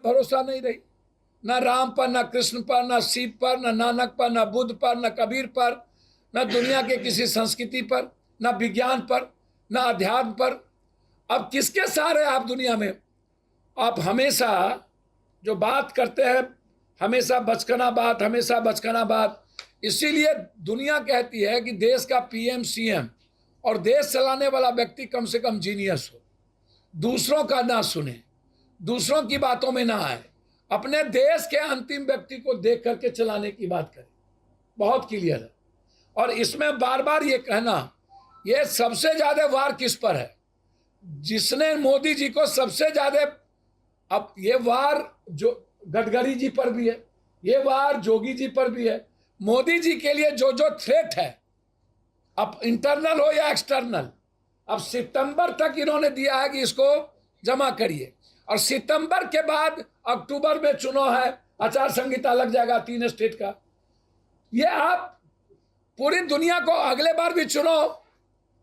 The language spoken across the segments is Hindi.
भरोसा नहीं रही, ना राम पर, ना कृष्ण पर, ना शिव पर, ना नानक पर, ना बुद्ध पर, ना कबीर पर, ना दुनिया के किसी संस्कृति पर, ना विज्ञान पर, ना अध्यात्म पर। अब किसके सहारे आप दुनिया में? आप हमेशा जो बात करते हैं, हमेशा बचकाना बात, हमेशा बचकाना बात। इसीलिए दुनिया कहती है कि देश का पीएम सीएम और देश चलाने वाला व्यक्ति कम से कम जीनियस हो, दूसरों का ना सुने, दूसरों की बातों में ना आए, अपने देश के अंतिम व्यक्ति को देख करके चलाने की बात करें। बहुत क्लियर है। और इसमें बार बार ये कहना, ये सबसे ज्यादा वार किस पर है? जिसने मोदी जी को सबसे ज्यादा, अब ये वार जो गडकरी जी पर भी है, ये वार जोगी जी पर भी है। मोदी जी के लिए जो जो थ्रेट है, अब इंटरनल हो या एक्सटर्नल, अब सितंबर तक इन्होंने दिया है कि इसको जमा करिए, और सितंबर के बाद अक्टूबर में चुनाव है, आचार संहिता लग जाएगा 3 स्टेट का। ये आप पूरी दुनिया को, अगले बार भी चुनाव,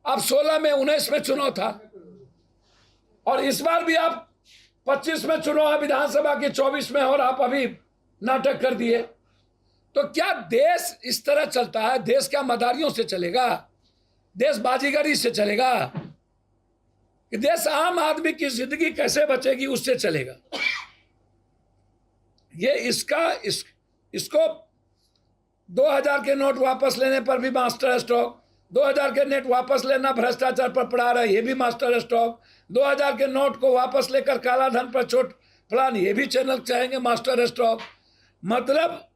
अब 16 में 19 में चुनाव था, और इस बार भी आप 25 में चुनाव है विधानसभा की, 24 में, और आप अभी नाटक कर दिए। तो क्या देश इस तरह चलता है? देश क्या मदारियों से चलेगा? देश बाजीगरी से चलेगा? कि देश आम आदमी की जिंदगी कैसे बचेगी उससे चलेगा? ये इसको 2000 के नोट वापस लेने पर भी मास्टर स्ट्रोक, 2000 के नोट वापस लेना भ्रष्टाचार पर पड़ा रहा है, ये भी मास्टर स्ट्रोक, 2000 के नोट को वापस लेकर काला धन पर चोट फलान, ये भी चैनल चाहेंगे मास्टर स्ट्रोक। मतलब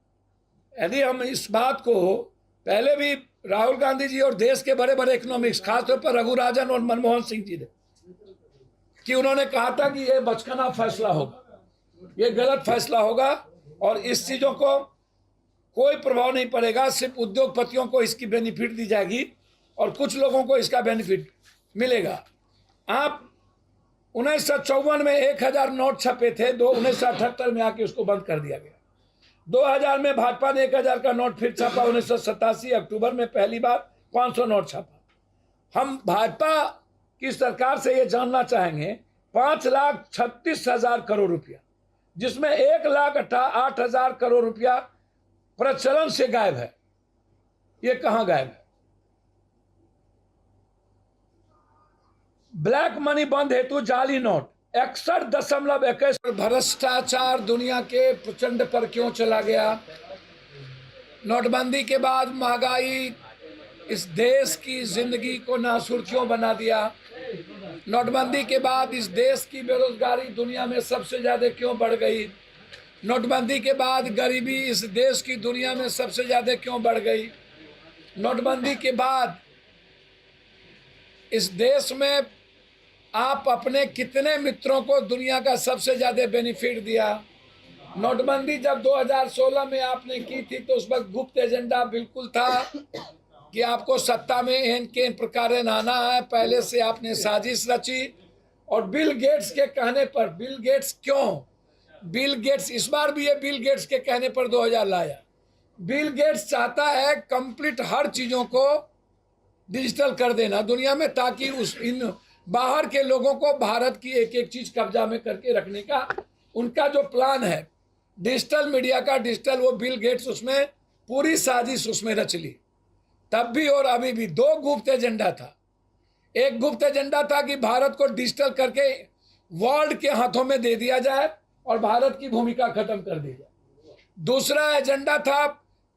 यदि हम इस बात को, पहले भी राहुल गांधी जी और देश के बड़े बड़े इकोनॉमिक्स, खासतौर पर रघुराजन और मनमोहन सिंह जी ने, कि उन्होंने कहा था कि ये बचकाना फैसला होगा, ये गलत फैसला होगा, और इस चीजों को कोई प्रभाव नहीं पड़ेगा, सिर्फ उद्योगपतियों को इसकी बेनिफिट दी जाएगी और कुछ लोगों को इसका बेनिफिट मिलेगा। आप 1954 में 1000 नोट छपे थे, 1978 में आके उसको बंद कर दिया गया। 2000 में भाजपा ने 1000 का नोट फिर छापा, 1987 अक्टूबर में पहली बार 500 नोट छापा। हम भाजपा की सरकार से ये जानना चाहेंगे, 5,36,000 करोड़ रुपया, जिसमें 1,08,000 करोड़ रुपया प्रचलन से गायब है, ये कहां गायब है? ब्लैक मनी बंद हेतु जाली नोट 61.21। भ्रष्टाचार दुनिया के प्रचंड पर क्यों चला गया? नोटबंदी के बाद महंगाई इस देश की जिंदगी को नासुर क्यों बना दिया? नोटबंदी के बाद इस देश की बेरोजगारी दुनिया में सबसे ज्यादा क्यों बढ़ गई? नोटबंदी के बाद गरीबी इस देश की दुनिया में सबसे ज्यादा क्यों बढ़ गई? नोटबंदी के बाद इस देश में आप अपने कितने मित्रों को दुनिया का सबसे ज्यादा बेनिफिट दिया? नोटबंदी जब 2016 में आपने की थी तो उस वक्त गुप्त एजेंडा बिल्कुल था कि आपको सत्ता में इन के प्रकार आना है। पहले से आपने साजिश रची, और बिल गेट्स के कहने पर, बिल गेट्स क्यों? बिल गेट्स इस बार भी ये बिल गेट्स के कहने पर 2000 लाया। बिल गेट्स चाहता है कंप्लीट हर चीजों को डिजिटल कर देना दुनिया में, ताकि इन बाहर के लोगों को भारत की एक एक चीज कब्जा में करके रखने का उनका जो प्लान है, डिजिटल मीडिया का, डिजिटल, वो बिल गेट्स उसमें पूरी साजिश उसमें रच ली। तब भी और अभी भी 2 गुप्त एजेंडा था। एक गुप्त एजेंडा था कि भारत को डिजिटल करके वर्ल्ड के हाथों में दे दिया जाए और भारत की भूमिका खत्म कर दी जाए। दूसरा एजेंडा था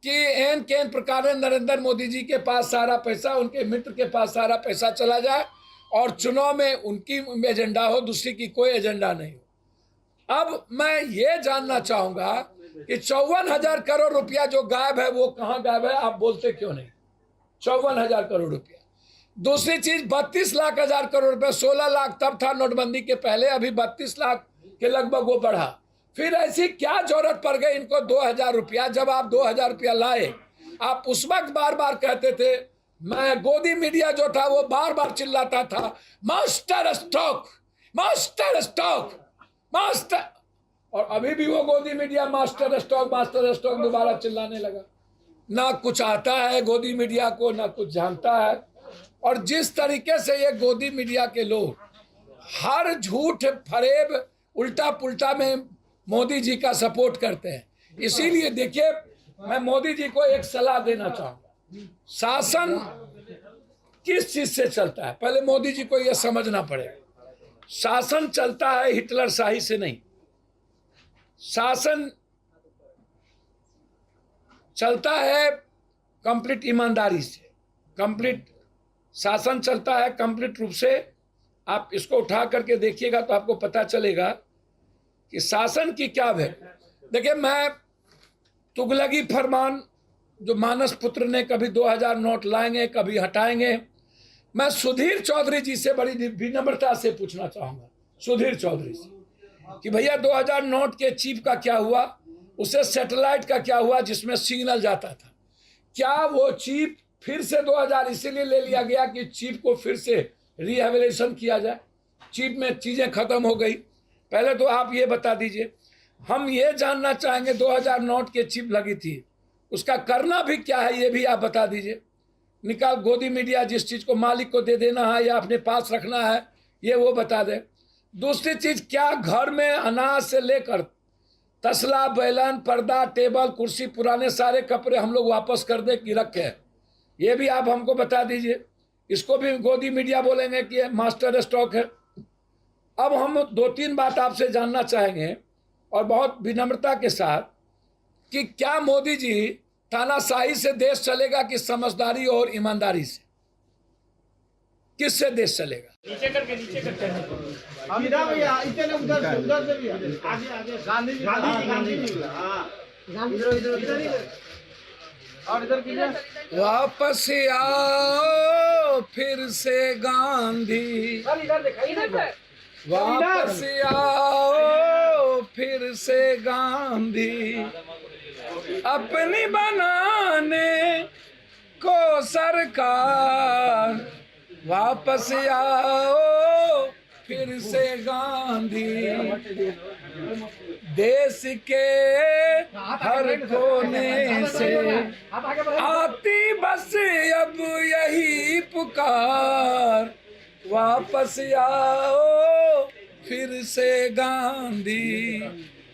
कि एन केन प्रकार नरेंद्र मोदी जी के पास सारा पैसा, उनके मित्र के पास सारा पैसा चला जाए और चुनाव में उनकी एजेंडा हो, दूसरी की कोई एजेंडा नहीं हो। अब मैं ये जानना चाहूंगा कि 54,000 करोड़ रुपया जो गायब है वो कहाँ गायब है? आप बोलते क्यों नहीं? 54,000 करोड़ रुपया। दूसरी चीज 32 लाख हजार करोड़ रुपया, 16 लाख तब था नोटबंदी के पहले, अभी 32 लाख के लगभग वो बढ़ा। फिर ऐसी क्या जरूरत पड़ गई इनको 2000 रुपया? जब आप 2000 रुपया लाए, आप उस वक्त बार बार कहते थे, मैं गोदी मीडिया जो था वो बार बार चिल्लाता था, master stroke, master stroke, master, और अभी भी वो गोदी मीडिया मास्टर स्ट्रोक दोबारा चिल्लाने लगा। ना कुछ आता है गोदी मीडिया को, ना कुछ जानता है। और जिस तरीके से ये गोदी मीडिया के लोग हर झूठ फरेब उल्टा पुल्टा में मोदी जी का सपोर्ट करते हैं। इसीलिए देखिए, मैं मोदी जी को एक सलाह देना चाहूंगा। शासन किस चीज से चलता है, पहले मोदी जी को यह समझना पड़ेगा। शासन चलता है हिटलर शाही से नहीं, शासन चलता है कंप्लीट ईमानदारी से। कंप्लीट शासन चलता है कंप्लीट रूप से। आप इसको उठा करके देखिएगा तो आपको पता चलेगा कि शासन की क्या है। देखिए, मैं तुगलकी फरमान जो मानस पुत्र ने कभी 2000 नोट लाएंगे कभी हटाएंगे, मैं सुधीर चौधरी जी से बड़ी विनम्रता से पूछना चाहूंगा, सुधीर चौधरी से, कि भैया 2000 नोट के चिप का क्या हुआ, उसे सैटेलाइट का क्या हुआ जिसमें सिग्नल जाता था, क्या वो चिप फिर से 2000 इसीलिए ले लिया गया कि चिप को फिर से रिहेबिलिटेशन किया जाए? चिप में चीजें खत्म हो गई। पहले तो आप ये बता दीजिए। हम ये जानना चाहेंगे 2000 नोट के चिप लगी थी, उसका करना भी क्या है ये भी आप बता दीजिए। निकाल गोदी मीडिया जिस चीज को मालिक को दे देना है या अपने पास रखना है ये वो बता दे। दूसरी चीज, क्या घर में अनाज से लेकर तसला, बैलन, पर्दा, टेबल, कुर्सी, पुराने सारे कपड़े हम लोग वापस कर दे कि रखे, ये भी आप हमको बता दीजिए। इसको भी गोदी मीडिया बोलेंगे कि मास्टर स्टॉक है। अब हम 2-3 बात आपसे जानना चाहेंगे और बहुत विनम्रता के साथ, कि क्या मोदी जी तानाशाही से देश चलेगा कि समझदारी और ईमानदारी से? किससे देश चलेगा? नीचे करके भैया इतने उधर से भी आगे गांधी जी इधर और इधर कीजिए। वापस आओ फिर से गांधी, वापस आओ फिर से गांधी, अपनी बनाने को सरकार, वापस आओ फिर से गांधी, देश के हर कोने से आती बस अब यही पुकार, वापस आओ फिर से गांधी,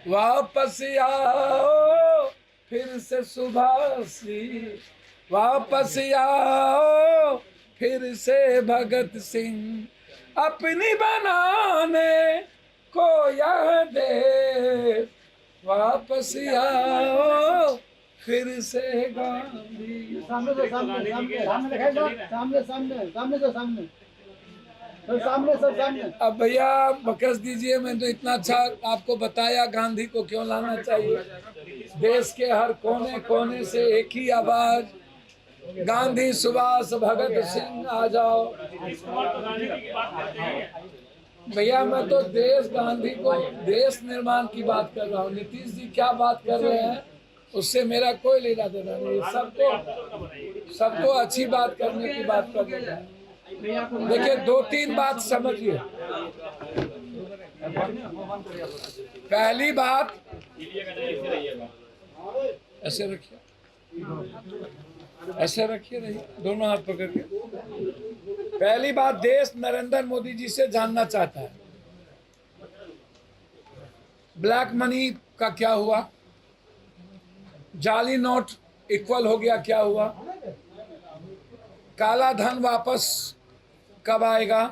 वापस आओ फिर से सुभाष जी, वापस आओ फिर से भगत सिंह, अपनी बनाने को यह देश, वापस आओ फिर से गांधी। सामने से सामने सामने सामने सामने से सामने सामने सब सामने। अब भैया बकस दीजिए, मैं तो इतना अच्छा आपको बताया गांधी को क्यों लाना चाहिए। देश के हर कोने कोने से एक ही आवाज, गांधी, सुभाष, भगत सिंह आ जाओ। भैया मैं तो देश गांधी को देश निर्माण की बात कर रहा हूँ। नीतीश जी क्या बात कर रहे हैं उससे मेरा कोई लेना देना नहीं। सबको अच्छी बात करने की बात कर रहे हैं। देखिए 2-3 बात समझिए। पहली बात, ऐसे रखिए, ऐसे रखिए, रहिए दोनों हाथ पकड़ के। पहली बात, देश नरेंद्र मोदी जी से जानना चाहता है ब्लैक मनी का क्या हुआ, जाली नोट इक्वल हो गया क्या हुआ, काला धन वापस कब आएगा,